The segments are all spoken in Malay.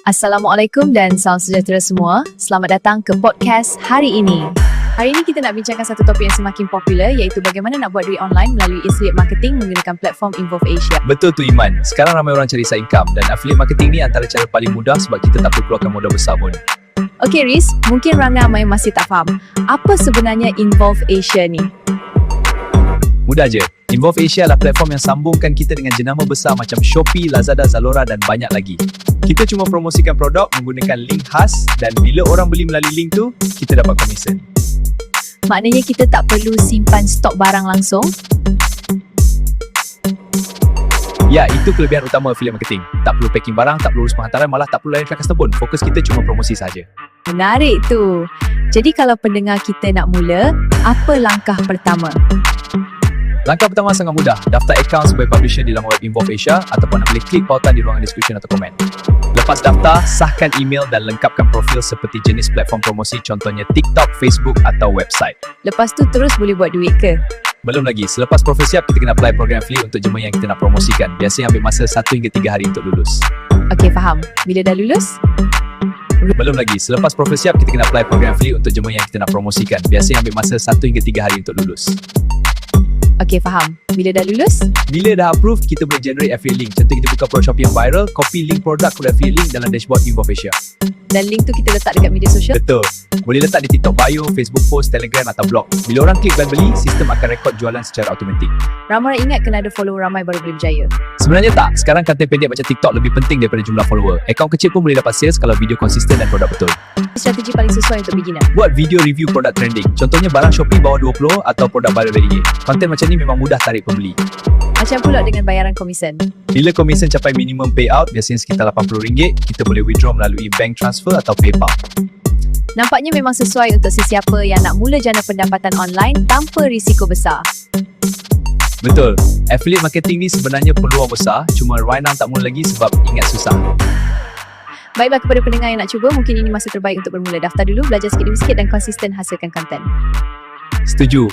Assalamualaikum dan salam sejahtera semua. Selamat datang ke podcast hari ini. Hari ini kita nak bincangkan satu topik yang semakin popular, iaitu bagaimana nak buat duit online melalui affiliate marketing menggunakan platform Involve Asia. Betul tu Iman. Sekarang ramai orang cari side income dan affiliate marketing ni antara cara paling mudah sebab kita tak perlu keluarkan modal besar pun. Okey Riz, mungkin ramai masih tak faham. Apa sebenarnya Involve Asia ni? Mudah je. Involve Asia adalah platform yang sambungkan kita dengan jenama besar macam Shopee, Lazada, Zalora dan banyak lagi. Kita cuma promosikan produk menggunakan link khas dan bila orang beli melalui link tu, kita dapat komisen. Maknanya kita tak perlu simpan stok barang langsung? Ya, itu kelebihan utama affiliate marketing. Tak perlu packing barang, tak perlu urus penghantaran, malah tak perlu layankan customer pun. Fokus kita cuma promosi saja. Menarik tu. Jadi kalau pendengar kita nak mula, apa langkah pertama? Langkah pertama sangat mudah. Daftar akaun sebagai publisher di laman web Involve Asia ataupun anda boleh klik pautan di ruangan description atau komen. Lepas daftar, sahkan email dan lengkapkan profil seperti jenis platform promosi, contohnya TikTok, Facebook atau website. Lepas tu terus boleh buat duit ke? Belum lagi. Selepas profil siap, kita kena apply program affiliate untuk jemaah yang kita nak promosikan. Biasanya ambil masa 1 hingga 3 hari untuk lulus. Okey, faham. Bila dah lulus? Belum lagi. Selepas profil siap, kita kena apply program affiliate untuk jemaah yang kita nak promosikan. Biasanya ambil masa 1 hingga 3 hari untuk lulus. Okey, faham. Bila dah lulus? Bila dah approve, kita boleh generate affiliate link. Contoh kita buka produk Shopee yang viral, copy link produk kepada affiliate link dalam dashboard Involve Asia. Dan link tu kita letak dekat media sosial? Betul. Boleh letak di TikTok bio, Facebook post, Telegram atau blog. Bila orang klik dan beli, sistem akan rekod jualan secara automatik. Ramai orang ingat kena ada follow ramai baru boleh berjaya. Sebenarnya tak. Sekarang konten pendek macam TikTok lebih penting daripada jumlah follower. Akaun kecil pun boleh dapat sales kalau video konsisten dan produk betul. Strategi paling sesuai untuk beginner? Buat video review produk trending. Contohnya barang Shopee bawah $20 atau produk viral dari konten macam ni memang mudah tarik pembeli. Macam pula dengan bayaran komisen. Bila komisen capai minimum payout, biasanya sekitar RM80, kita boleh withdraw melalui bank transfer atau PayPal. Nampaknya memang sesuai untuk sesiapa yang nak mula jana pendapatan online tanpa risiko besar. Betul. Affiliate marketing ni sebenarnya peluang besar, cuma right now tak mula lagi sebab ingat susah. Baiklah kepada pendengar yang nak cuba, mungkin ini masa terbaik untuk bermula. Daftar dulu, belajar sikit demi sikit dan konsisten hasilkan konten. Setuju.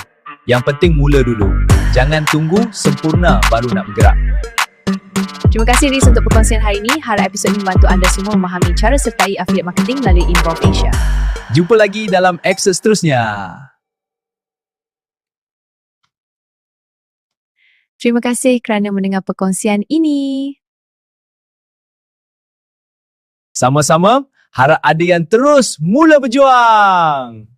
Yang penting mula dulu. Jangan tunggu sempurna baru nak bergerak. Terima kasih Riz untuk perkongsian hari ini. Harap episod ini membantu anda semua memahami cara sertai affiliate marketing melalui Involve Asia. Jumpa lagi dalam episod seterusnya. Terima kasih kerana mendengar perkongsian ini. Sama-sama, harap ada yang terus mula berjuang.